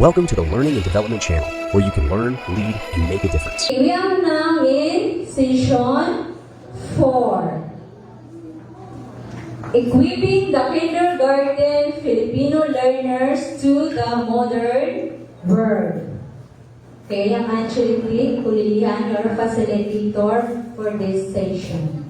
Welcome to the Learning and Development Channel, where you can learn, lead, and make a difference. We are now in session 4. Equipping the kindergarten Filipino learners to the modern world. Okay, I'm actually Kulilian, your facilitator for this session.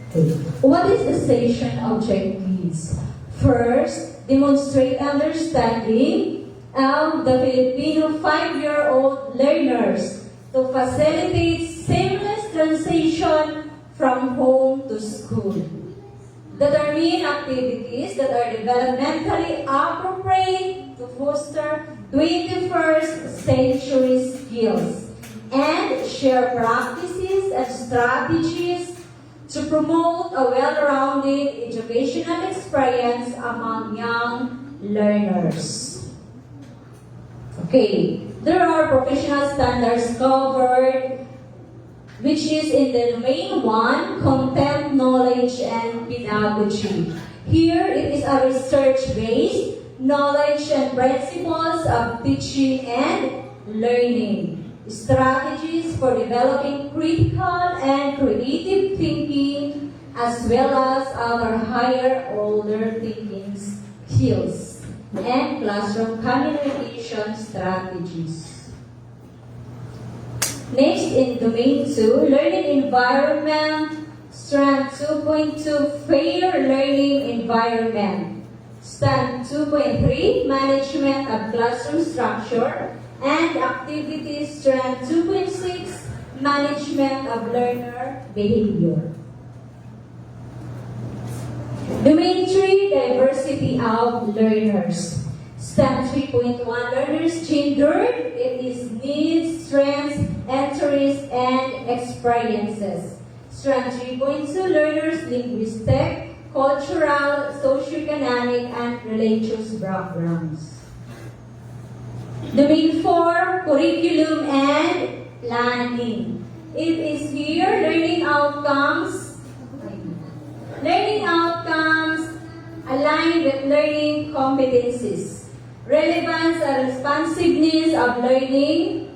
Okay. What is the session objectives? First, demonstrate understanding of the Filipino 5-year-old learners to facilitate seamless transition from home to school. Determine activities that are developmentally appropriate to foster 21st century skills and share practices and strategies to promote a well-rounded educational experience among young learners. Okay, there are professional standards covered, which is in the domain 1, content, knowledge, and pedagogy. Here, it is a research-based knowledge and principles of teaching and learning. Strategies for developing critical and creative thinking, as well as other higher order thinking skills and classroom communication strategies. Next, in domain 2, learning environment, strand 2.2, fair learning environment. Stand 2.3, management of classroom structure and activities. Strand 2.6, management of learner behavior. Domain 3, diversity of learners. Stand 3.1, learners gendered. It is needs, strengths, interests, and experiences. Strand 3.2, learners linguistic, cultural, socioeconomic, and religious backgrounds. Domain 4, curriculum and planning. It is here learning outcomes aligned with learning competencies, relevance and responsiveness of learning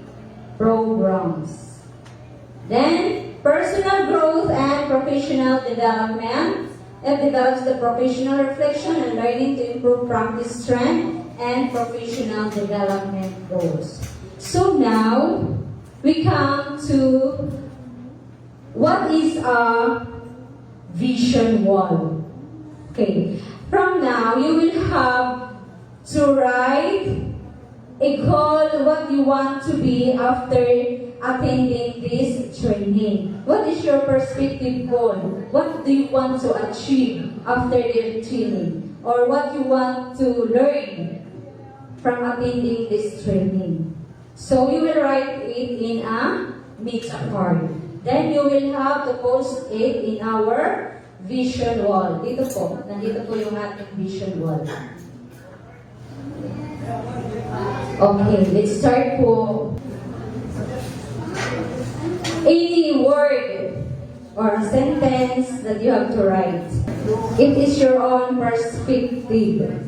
programs. Then, personal growth and professional development. It develops the professional reflection and learning to improve practice strength and professional development goals. So now, we come to what is a vision wall. Okay. From now, you will have to write a goal, what you want to be after attending this training. What is your perspective goal? What do you want to achieve after the training? Or what you want to learn from attending this training? So you will write it in a mixed card. Then you will have to post it in our vision wall. Dito po. Nandito po yung ating vision wall. Okay, let's start po. Any word or a sentence that you have to write. It is your own perspective.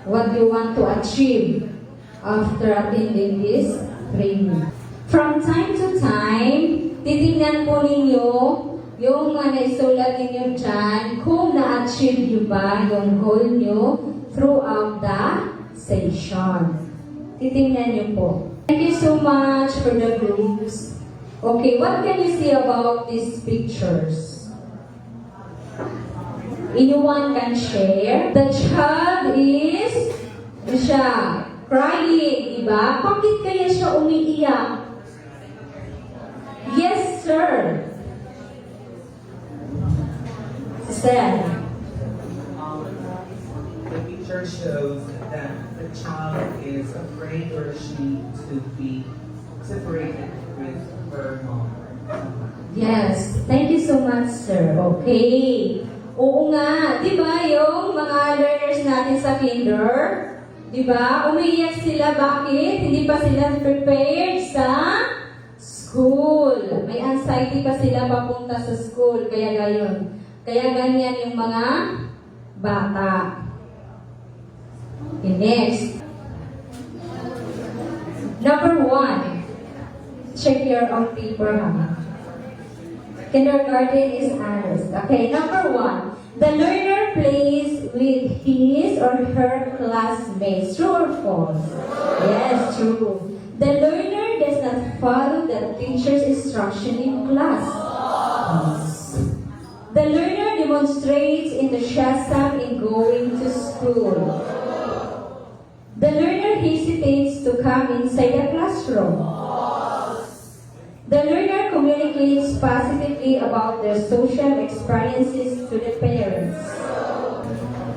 What you want to achieve after attending this training. From time to time, titingnan po ninyo yung mga naisulat ninyo dyan kung na-achieve nyo ba yung goal nyo throughout the session. Titingnan nyo po. Thank you so much for the groups. Okay, what can you say about these pictures? Anyone can share? The child is crying, diba? Bakit kaya siya umiiyak? Yes, sir. Sister. The picture shows that the child is afraid or she to be separated with her mom. Yes. Thank you so much, sir. Okay. Oo nga. Di ba yung mga learners natin sa kinder? Di ba? Umiiyak sila. Bakit? Hindi pa sila prepared sa school. May anxiety pa sila papunta sa school. Kaya gayon. Kaya ganyan yung mga bata. Okay, next. Number 1. Check your own paper, ha? Kindergarten is honest. Okay, number 1. The learner plays with his or her classmates. True or false? Yes, true. The learner does not follow the teacher's instruction in class. False. The learner demonstrates enthusiasm in going to school. The learner hesitates to come inside the classroom. The learner communicates positively about their social experiences to the parents.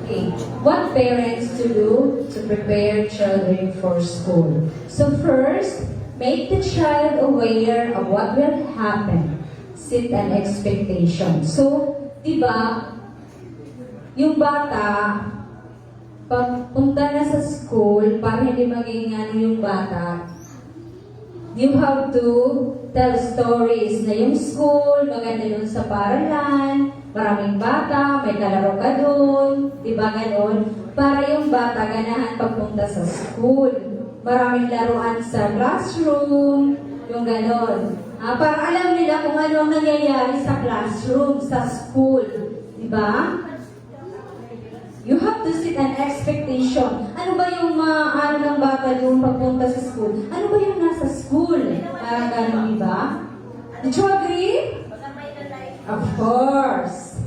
Okay. What parents to do to prepare children for school? So first, make the child aware of what will happen. Set an expectation. So, diba, yung bata, pag punta na sa school, para hindi maging yung bata, you have to tell stories na yung school, maganda yung sa paralan, maraming bata, may kalaro ka doon, di ba ganon? Para yung bata ganahan pagpunta sa school. Maraming laruan sa classroom, yung ganon. Para alam nila kung ano ang nangyayari sa classroom, sa school. Di ba? You have to set an expectation. Ano ba yung ano ng bata yung pagpunta sa school? Ano ba yung nasa school? Parang gano'n, di ba? Did you agree? Of course.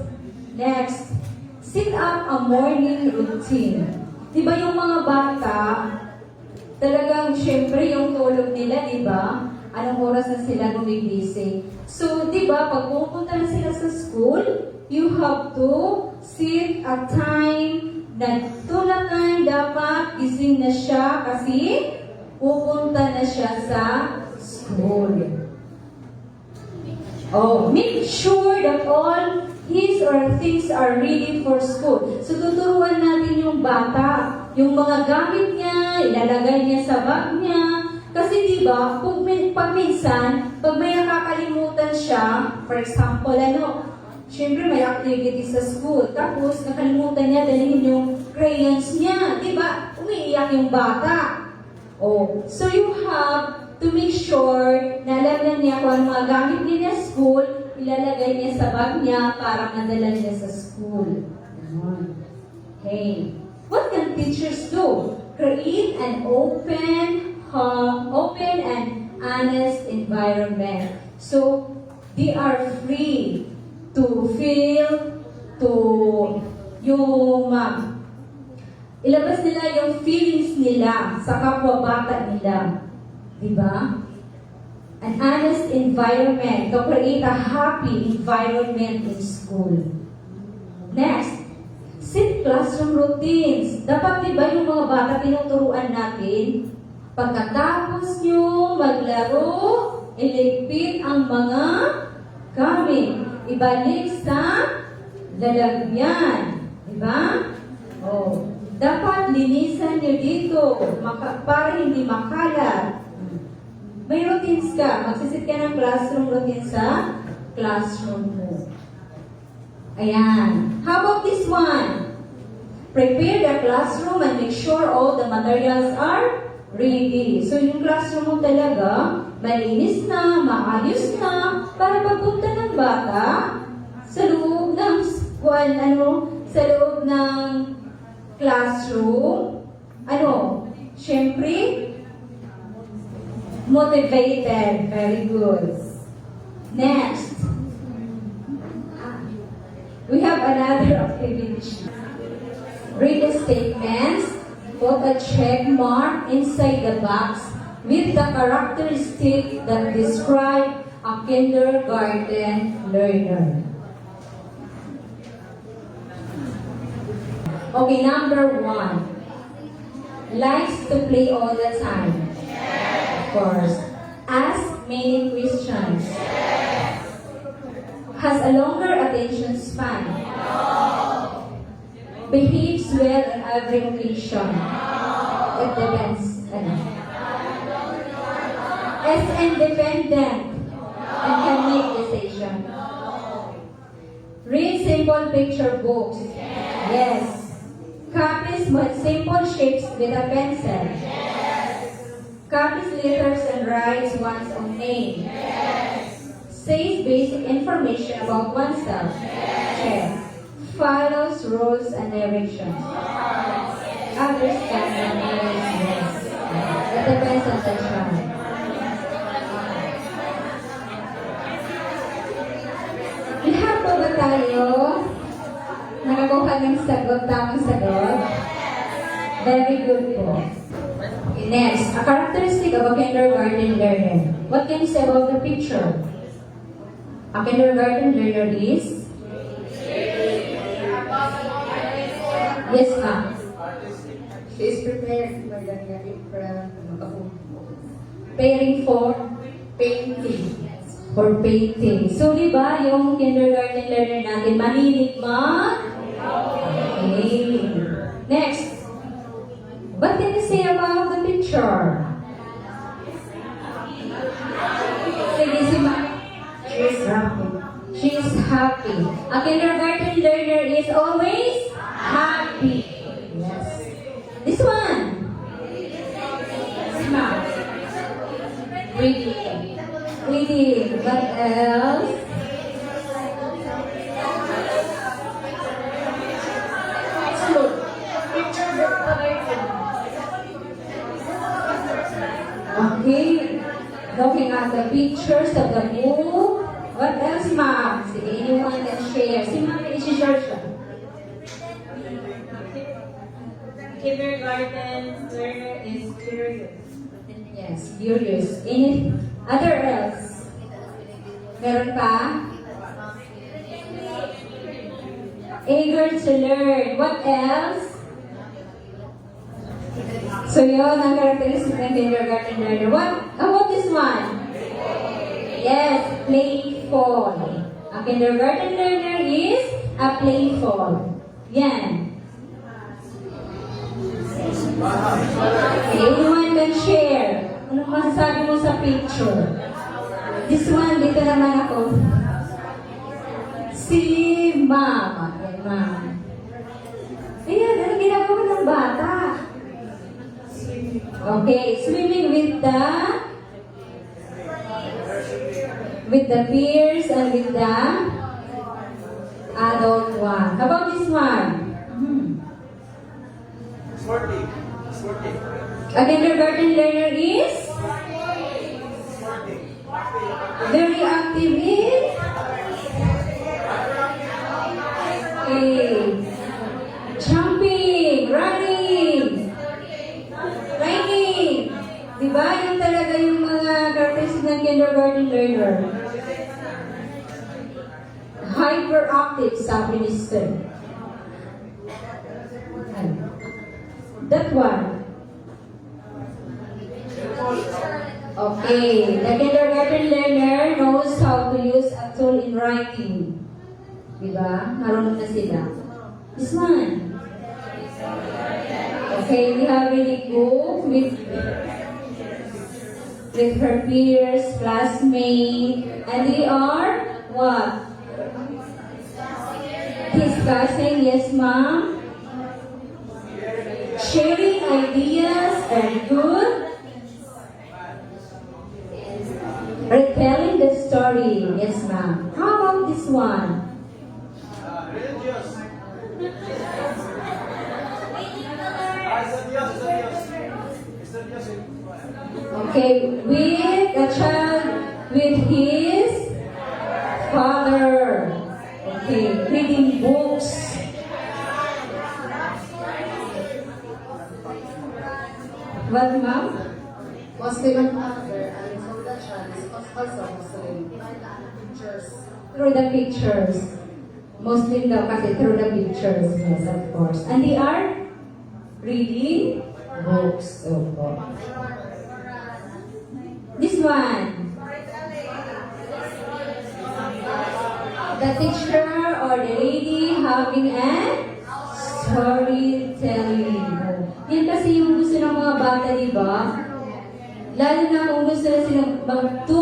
Next, set up a morning routine. Di ba yung mga bata, talagang syempre yung tulog nila, di ba? Anong oras na sila gumigising? So, di ba, pag pupunta na sila sa school, you have to set a time na tulad na dapat gising na siya kasi pupunta na siya sa school. Oh, make sure that all his or her things are ready for school. So, tuturuan natin yung bata. Yung mga gamit niya, ilalagay niya sa bag niya. Kasi diba, pag minsan, pag may nakakalimutan siya, for example, syempre may activity sa school, tapos nakalimutan niya dalhin yung crayons niya, diba? Umiiyak yung bata. Oh, so you have to make sure na alam na niya kung ano mga gamit niya sa school, ilalagay niya sa bag niya para madala niya sa school. Okay. What can teachers do? Create an open and honest environment. So, they are free to feel, ilabas nila yung feelings nila sa kapwa-bata nila. Diba? An honest environment to create a happy environment in school. Next, set classroom routines. Dapat diba yung mga bata tinuturuan natin? Pagkatapos nyo maglaro, iligpit ang mga gamit. Ibalik sa lalagyan. Diba? Oh. Dapat linisan nyo dito para hindi makalat. May routines ka. Magsisit ka ng classroom routine sa classroom mo. Ayan. How about this one? Prepare the classroom and make sure all the materials are ready. So, yung classroom mo talaga, malinis na, maayos na, para pagpunta ng bata sa loob ng sa loob ng classroom, syempre, motivated. Very good. Next, we have another activity. Read the statements. Put a check mark inside the box with the characteristic that describe a kindergarten learner. Okay, number 1. Likes to play all the time. Of course. Ask many questions. Has a longer attention span. Behaves well on every occasion. It depends. Is independent and can make decisions. Read simple picture books. Yes. Copies with simple shapes with a pencil. Copies letters and writes one's own name. Says basic information about oneself. Check. Follows rules and directions. Understand the manners. Yes. It depends on the child. Lahat po ba tayo nakakuha ng sagot, tamang sagot? Very good po. Next, a characteristic of a kindergarten learner. What can you say about the picture? A kindergarten learner is? Yes, ma'am. She is prepared Preparing for painting. for painting. So, di ba, yung kindergarten learner natin, mahilig Okay. Next. What can you say about the picture? Sige, si Ma. She is happy. She is happy. A kindergarten learner is always happy. Yes. This one. Smile. Reading. Reading. What else? Slow. Picture the Okay. Looking at the pictures of the book. What else, ma'am? Sige, anyone can share. Si ma'am, i-share siya. Kindergarten learner is curious. Yes, curious. Any other else? Meron pa? Eager to learn. What else? So yun ang characteristic ng kindergarten learner. What about this one? Yes, playful. A kindergarten learner is a playful. Yan. Anyone can share. Anong masasabi mo sa picture? This one, dito naman ako. Si Ma'am. Okay, Ma'am. Ayan, ano ginagawa ng bata? Okay, swimming with the peers and with the adult one. How about this one? Sporting. Sporting. A kindergarten learner is very active in jumping, running, riding. Diba? Yung talaga yung mga characteristics ng kindergarten learner. Hyperactive, sabi ni Sir. That one. Okay, the kindergarten learner knows how to use a tool in writing. Diba? Marunong na sila. This one. Okay, we have really book with her peers, classmates, and they are what? Discussing, yes ma'am. Sharing ideas, very good. Retelling the story, yes ma'am. How about this one? Religious. Okay, with a child with his father. Okay, reading books. What, ma'am? Muslim and father, and so the child is also Muslim. Pictures. Through the pictures. Muslim daw kasi through the pictures. Yes, of course. And they are reading books. Okay. This one. The teacher or the lady having a storytelling. Yan kasi yung gusto ng mga bata, di ba? Lalo na kung gusto na silang to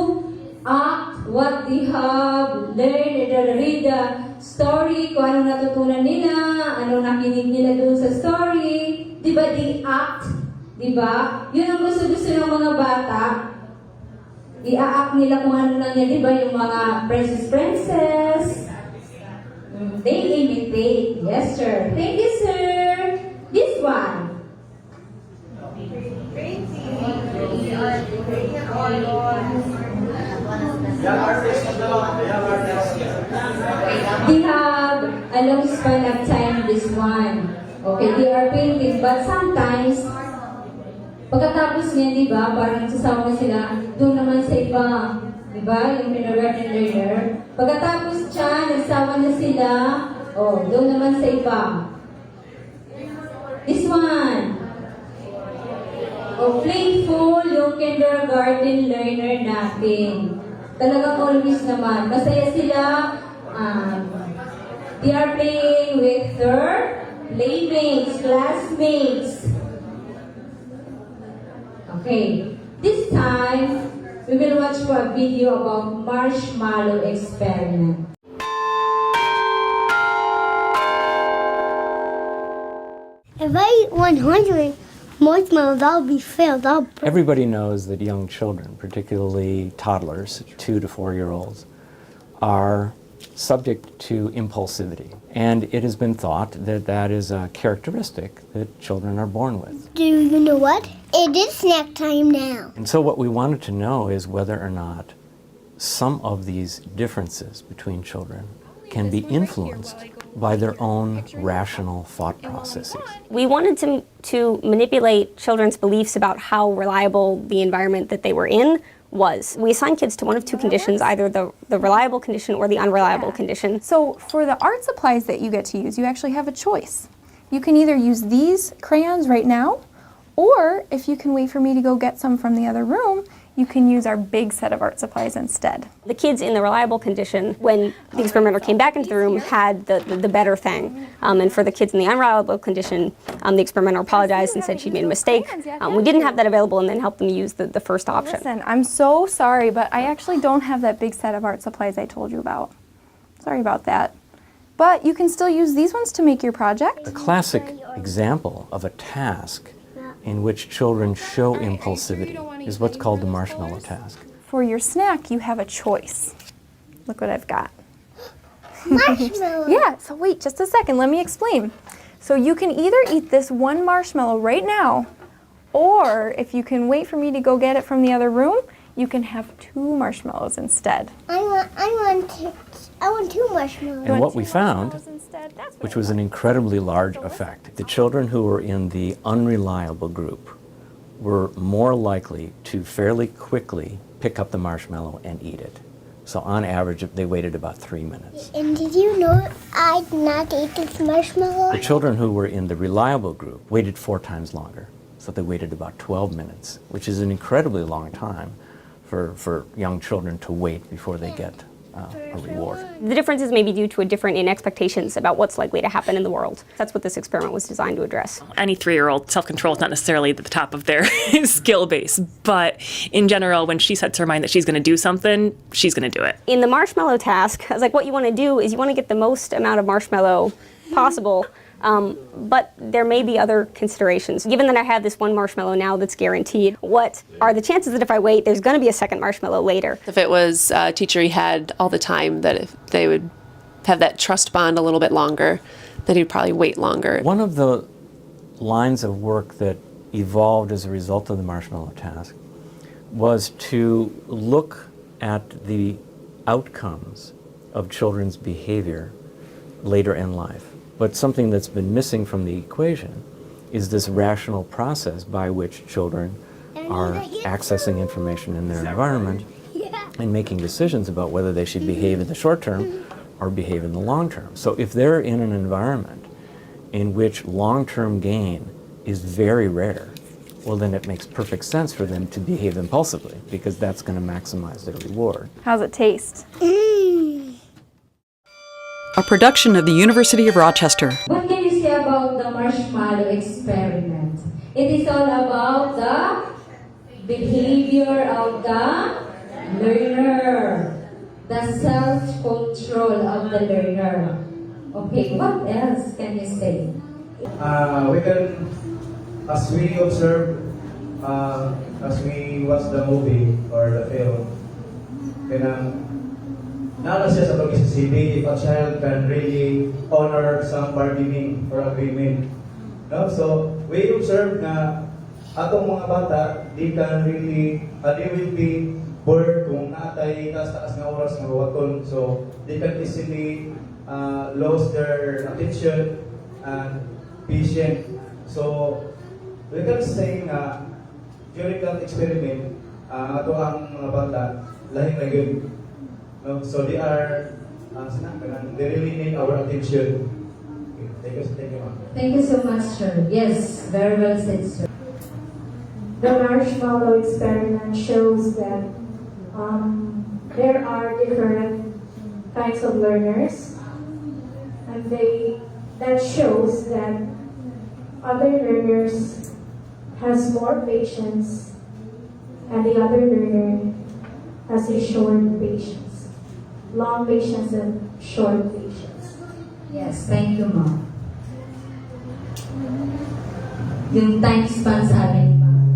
act what they have learned, read the story, kung anong natutunan nila, anong nakinig nila doon sa story. Di ba, they act Diba? Yun ang gusto-gusto ng mga bata. I-act nila kung ano lang yan, diba? Yung mga princess. They imitate. Yes, sir. Thank you, sir. This one. They have a long span of time, this one. Okay, they are painting, but sometimes, pagkatapos niya, di ba, parang sasama sila, doon naman sa iba, di ba, yung kindergarten learner. Pagkatapos siya, nagsama na sila, doon naman sa iba. This one. Playful yung kindergarten learner natin. Talagang always naman. Masaya sila. They are playing with their playmates, classmates. Okay. This time, we will watch for a video about marshmallow experiment. If I eat 100 marshmallows, I'll be filled up. Everybody knows that young children, particularly toddlers, 2 to 4-year-olds, are subject to impulsivity. And it has been thought that that is a characteristic that children are born with. Do you know what? It is snack time now. And so what we wanted to know is whether or not some of these differences between children can be influenced by their own rational thought processes. We wanted to manipulate children's beliefs about how reliable the environment that they were in was. We assigned kids to one of two conditions, either the reliable condition or the unreliable condition. So for the art supplies that you get to use, you actually have a choice. You can either use these crayons right now, or if you can wait for me to go get some from the other room, you can use our big set of art supplies instead. The kids in the reliable condition, when the experimenter came back into the room, had the better thing. And for the kids in the unreliable condition, the experimenter apologized and said she'd made a mistake. We didn't have that available and then helped them use the first option. Listen, I'm so sorry, but I actually don't have that big set of art supplies I told you about. Sorry about that. But you can still use these ones to make your project. A classic example of a task in which children show impulsivity is what's called the marshmallow task. For your snack, you have a choice. Look what I've got. Marshmallow. Yeah, so wait just a second, let me explain. So you can either eat this one marshmallow right now, or if you can wait for me to go get it from the other room, you can have 2 marshmallows instead. I want 2 marshmallows. And what we found, Instead, that's what which I was an want. incredibly large effect, the children who were in the unreliable group were more likely to fairly quickly pick up the marshmallow and eat it. So on average, they waited about 3 minutes. And did you know I'd not eat this marshmallow? The children who were in the reliable group waited 4 times longer. So they waited about 12 minutes, which is an incredibly long time for young children to wait before they get a reward. The difference is maybe due to a difference in expectations about what's likely to happen in the world. That's what this experiment was designed to address. Any 3-year-old, self-control is not necessarily at the top of their skill base, but in general, when she sets her mind that she's going to do something, she's going to do it. In the marshmallow task, I was like, what you want to do is you want to get the most amount of marshmallow possible, but there may be other considerations. Given that I have this one marshmallow now that's guaranteed, what are the chances that if I wait, there's going to be a second marshmallow later? If it was a teacher he had all the time, that if they would have that trust bond a little bit longer, that he'd probably wait longer. One of the lines of work that evolved as a result of the marshmallow task was to look at the outcomes of children's behavior later in life. But something that's been missing from the equation is this rational process by which children are accessing information in their environment and making decisions about whether they should behave in the short term or behave in the long term. So if they're in an environment in which long-term gain is very rare, well then it makes perfect sense for them to behave impulsively because that's going to maximize their reward. How's it taste? A production of the University of Rochester. What can you say about the marshmallow experiment? It is all about the behavior of the learner, the self-control of the learner. Okay, what else can you say? We can, as we observe as we watch the movie or the film, nalo siya sa pag-isisibi if a child can really honor some bargaining or agreement. No? So, we observe na atong mga bata, they will be bored kung naatay taas-taas nga oras nga waton. So, they can easily lose their attention and patience. So, we can say na during that experiment, ato ang mga bata, lahing na yun. No? So they are, they really need our attention. Okay. Thank you, ma'am. Thank you so much, sir. Yes, very well said, sir. The marshmallow experiment shows that there are different types of learners, and that shows that other learners has more patience, and the other learner has a short patience. Long patience and short patience. Yes, thank you, ma'am. Yung time span sabi ni ma'am.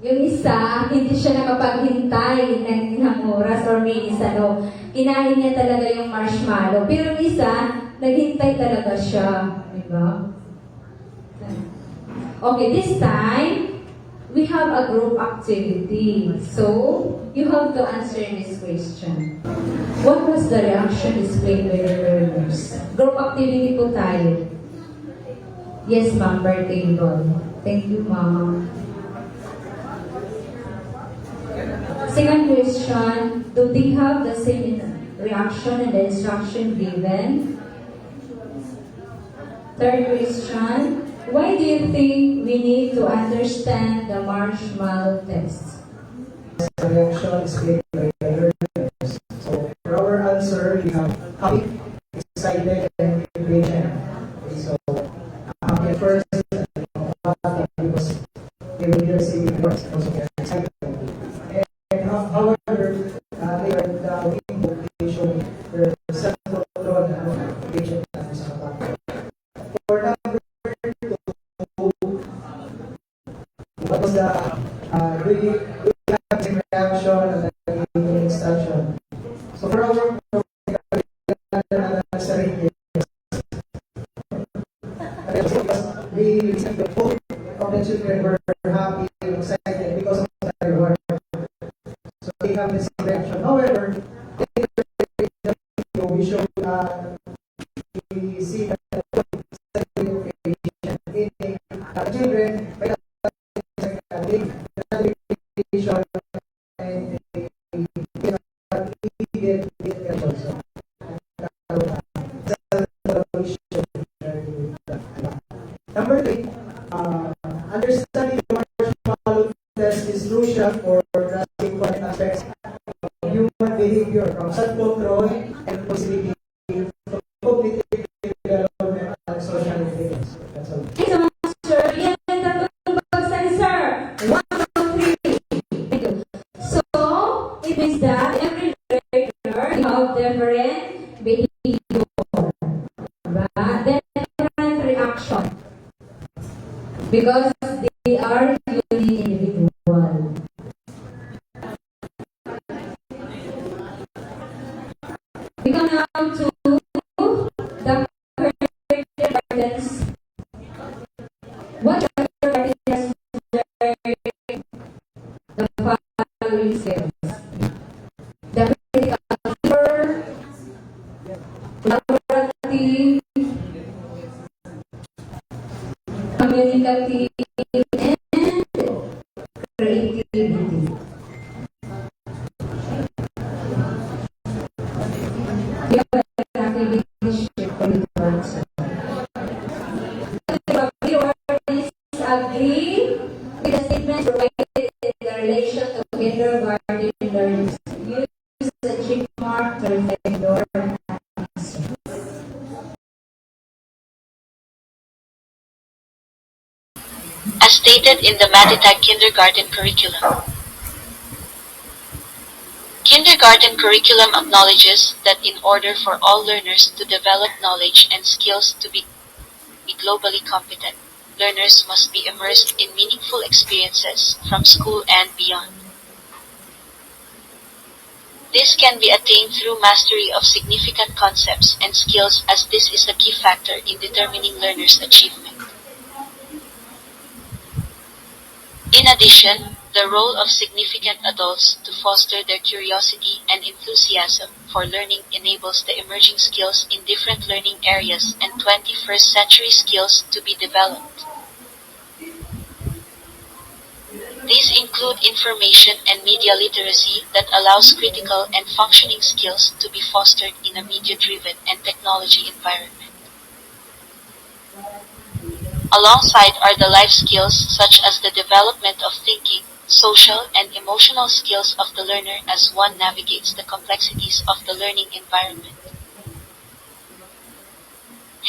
Yung isa, hindi siya nakapaghintay ng ilang oras or minutes, kinain niya talaga yung marshmallow. Pero yung isa, naghintay talaga siya. Diba? Okay, this time, we have a group activity. So, you have to answer this question. What was the reaction displayed by the learners? Group activity po tayo. Yes, ma'am, per table. Thank you, ma'am. Second question, do they have the same reaction and the instruction given? Third question, why do you think we need to understand the marshmallow test? The reaction is displayed by the learners. So, for our answer, we have happy, excited, and impatient. Okay, so, at first, because they will be receiving words, also excited. And however, later, the invocation, the self-control, and patient sa kapatid. For number 2, what was the reaction and the instruction? So for our the both of the children were happy and excited because of the reward. So they have the same reaction. However, we show we see that the children Number 3, understanding the marshmallow test is crucial for grasping important aspects of human behavior, from self-control and positivity to cognitive development and social intelligence. That's all. Thank you so much, sir. Yan ang tatlong bagsan, sir. 1, 2, 3. Thank you. So, it means that every learner have different behavior. Then different reaction. Because they are unique individual. We come now to the gardens. What are the gardens the following skills? The critical thinker, collaborative, communicative, and creativity. We have an activity shape for the answer. Viewers agree with the statement provided in the relation to kindergarten learners. Use the check mark to reflect your answer. As stated in the Matitag Kindergarten Curriculum. Kindergarten curriculum acknowledges that in order for all learners to develop knowledge and skills to be globally competent, learners must be immersed in meaningful experiences from school and beyond. This can be attained through mastery of significant concepts and skills, as this is a key factor in determining learners' achievement. In addition, the role of significant adults to foster their curiosity and enthusiasm for learning enables the emerging skills in different learning areas and 21st century skills to be developed. These include information and media literacy that allows critical and functioning skills to be fostered in a media-driven and technology environment. Alongside are the life skills such as the development of thinking, social and emotional skills of the learner as one navigates the complexities of the learning environment.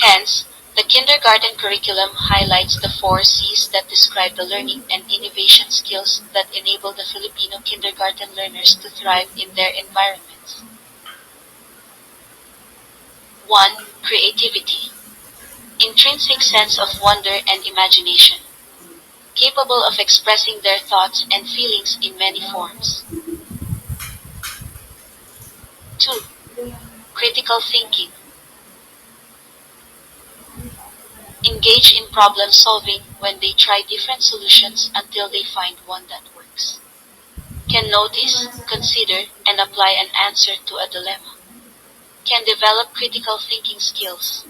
Hence, the kindergarten curriculum highlights the 4 C's that describe the learning and innovation skills that enable the Filipino kindergarten learners to thrive in their environments. 1. Creativity. Intrinsic sense of wonder and imagination. Capable of expressing their thoughts and feelings in many forms. 2. Critical thinking. Engage in problem solving when they try different solutions until they find one that works. Can notice, consider, and apply an answer to a dilemma. Can develop critical thinking skills.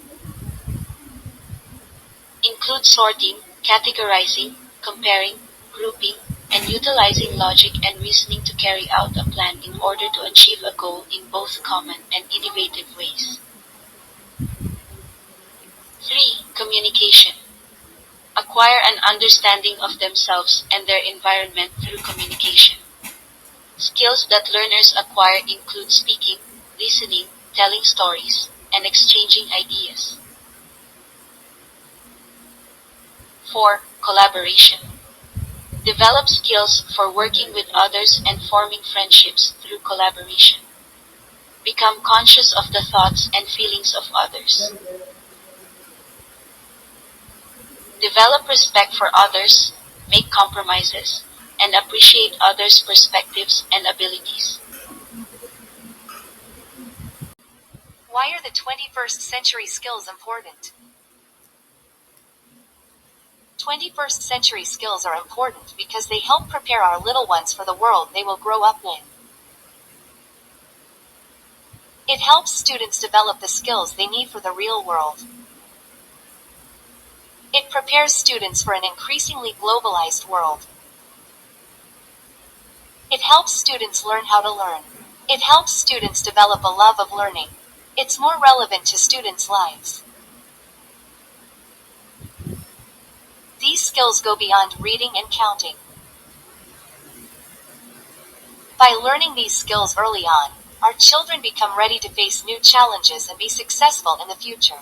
Include sorting, categorizing, comparing, grouping, and utilizing logic and reasoning to carry out a plan in order to achieve a goal in both common and innovative ways. 3. Communication. Acquire an understanding of themselves and their environment through communication. Skills that learners acquire include speaking, listening, telling stories, and exchanging ideas. 4. Collaboration. Develop skills for working with others and forming friendships through collaboration. Become conscious of the thoughts and feelings of others. Develop respect for others, make compromises, and appreciate others' perspectives and abilities. Why are the 21st century skills important? 21st century skills are important because they help prepare our little ones for the world they will grow up in. It helps students develop the skills they need for the real world. It prepares students for an increasingly globalized world. It helps students learn how to learn. It helps students develop a love of learning. It's more relevant to students' lives. These skills go beyond reading and counting. By learning these skills early on, our children become ready to face new challenges and be successful in the future.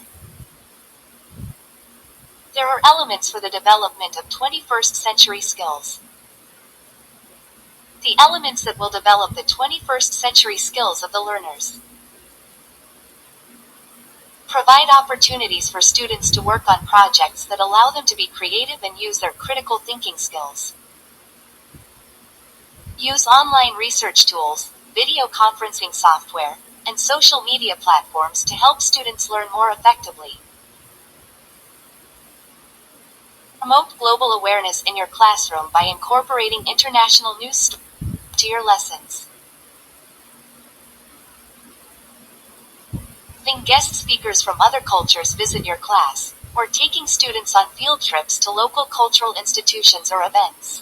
There are elements for the development of 21st century skills. The elements that will develop the 21st century skills of the learners. Provide opportunities for students to work on projects that allow them to be creative and use their critical thinking skills. Use online research tools, video conferencing software, and social media platforms to help students learn more effectively. Promote global awareness in your classroom by incorporating international news stories to your lessons. Having guest speakers from other cultures visit your class, or taking students on field trips to local cultural institutions or events.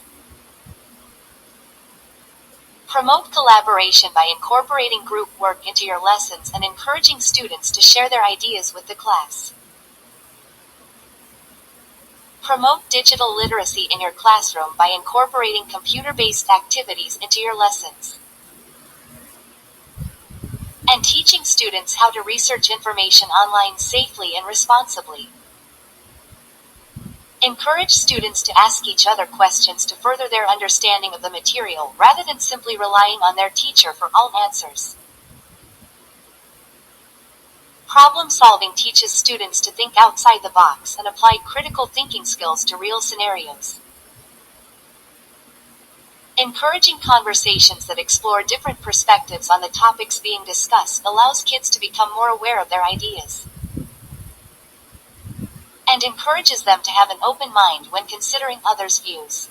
Promote collaboration by incorporating group work into your lessons and encouraging students to share their ideas with the class. Promote digital literacy in your classroom by incorporating computer-based activities into your lessons. And teaching students how to research information online safely and responsibly. Encourage students to ask each other questions to further their understanding of the material rather than simply relying on their teacher for all answers. Problem solving teaches students to think outside the box and apply critical thinking skills to real scenarios. Encouraging conversations that explore different perspectives on the topics being discussed allows kids to become more aware of their ideas and encourages them to have an open mind when considering others' views.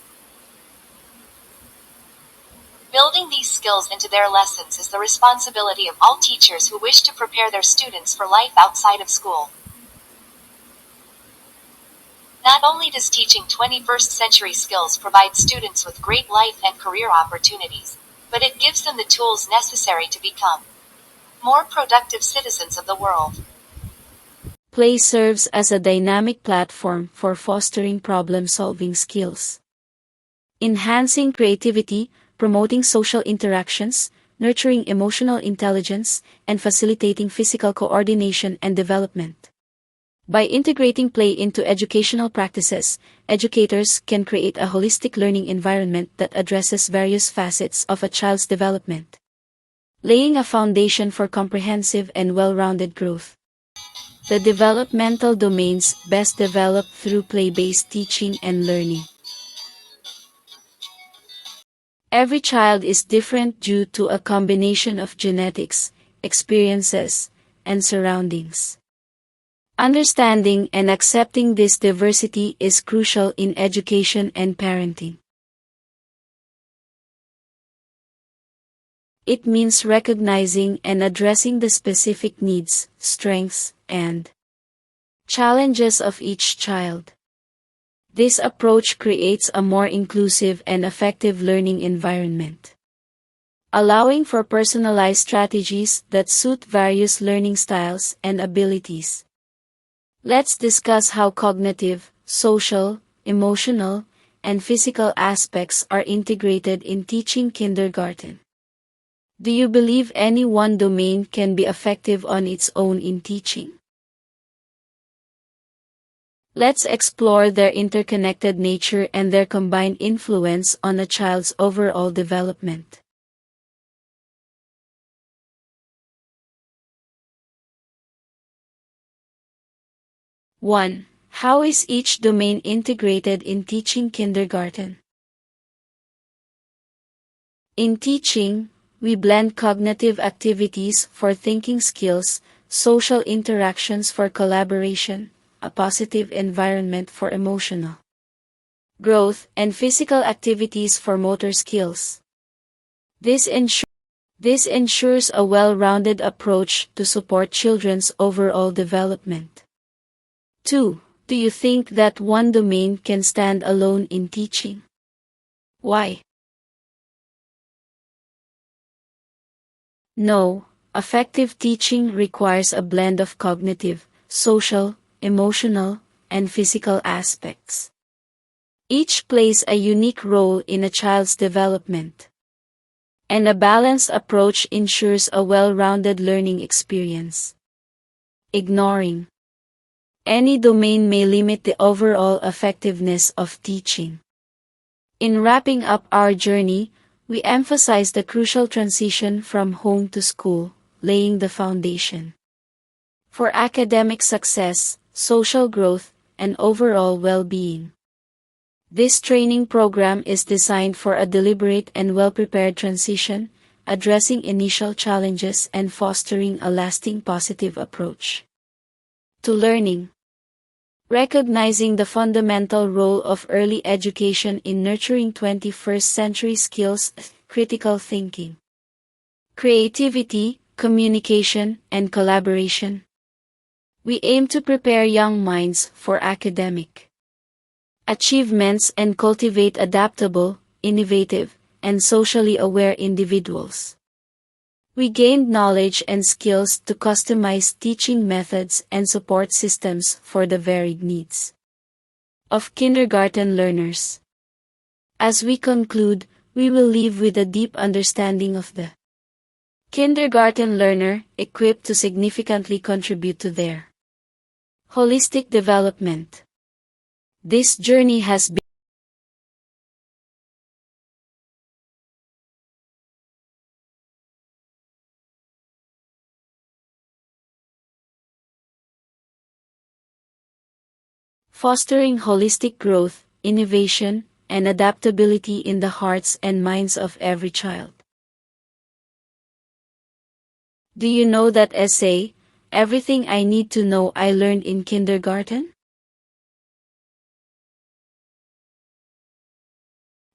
Building these skills into their lessons is the responsibility of all teachers who wish to prepare their students for life outside of school. Not only does teaching 21st century skills provide students with great life and career opportunities, but it gives them the tools necessary to become more productive citizens of the world. Play serves as a dynamic platform for fostering problem-solving skills, enhancing creativity, promoting social interactions, nurturing emotional intelligence, and facilitating physical coordination and development. By integrating play into educational practices, educators can create a holistic learning environment that addresses various facets of a child's development, laying a foundation for comprehensive and well-rounded growth. The developmental domains best developed through play-based teaching and learning. Every child is different due to a combination of genetics, experiences, and surroundings. Understanding and accepting this diversity is crucial in education and parenting. It means recognizing and addressing the specific needs, strengths, and challenges of each child. This approach creates a more inclusive and effective learning environment, allowing for personalized strategies that suit various learning styles and abilities. Let's discuss how cognitive, social, emotional, and physical aspects are integrated in teaching kindergarten. Do you believe any one domain can be effective on its own in teaching? Let's explore their interconnected nature and their combined influence on a child's overall development. One, how is each domain integrated in teaching kindergarten? In teaching, we blend cognitive activities for thinking skills, social interactions for collaboration, a positive environment for emotional growth, and physical activities for motor skills. This ensures a well-rounded approach to support children's overall development. 2. Do you think that one domain can stand alone in teaching? Why? No, effective teaching requires a blend of cognitive, social, emotional, and physical aspects. Each plays a unique role in a child's development, and a balanced approach ensures a well-rounded learning experience. Ignoring any domain may limit the overall effectiveness of teaching. In wrapping up our journey, we emphasize the crucial transition from home to school, laying the foundation for academic success, social growth, and overall well-being. This training program is designed for a deliberate and well-prepared transition, addressing initial challenges and fostering a lasting positive approach to learning. Recognizing the fundamental role of early education in nurturing 21st century skills, critical thinking, creativity, communication, and collaboration, we aim to prepare young minds for academic achievements and cultivate adaptable, innovative, and socially aware individuals. We gained knowledge and skills to customize teaching methods and support systems for the varied needs of kindergarten learners. As we conclude, we will leave with a deep understanding of the kindergarten learner, equipped to significantly contribute to their holistic development. This journey has been fostering holistic growth, innovation, and adaptability in the hearts and minds of every child. Do you know that essay, Everything I Need to Know I Learned in Kindergarten?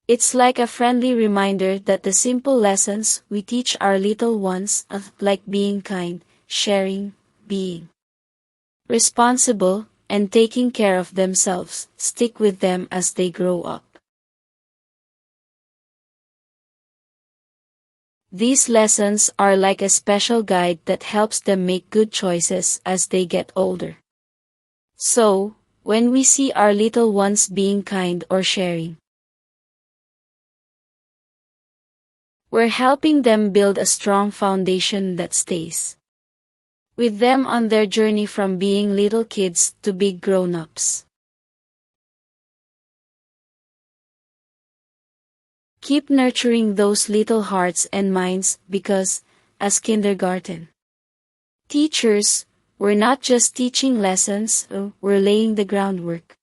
It's like a friendly reminder that the simple lessons we teach our little ones, like being kind, sharing, being responsible, and taking care of themselves, stick with them as they grow up. These lessons are like a special guide that helps them make good choices as they get older. So, when we see our little ones being kind or sharing, we're helping them build a strong foundation that stays with them on their journey from being little kids to big grown-ups. Keep nurturing those little hearts and minds because, as kindergarten teachers, we're not just teaching lessons, we're laying the groundwork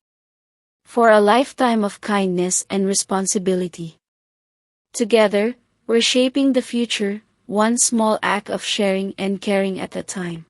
for a lifetime of kindness and responsibility. Together, we're shaping the future, one small act of sharing and caring at a time.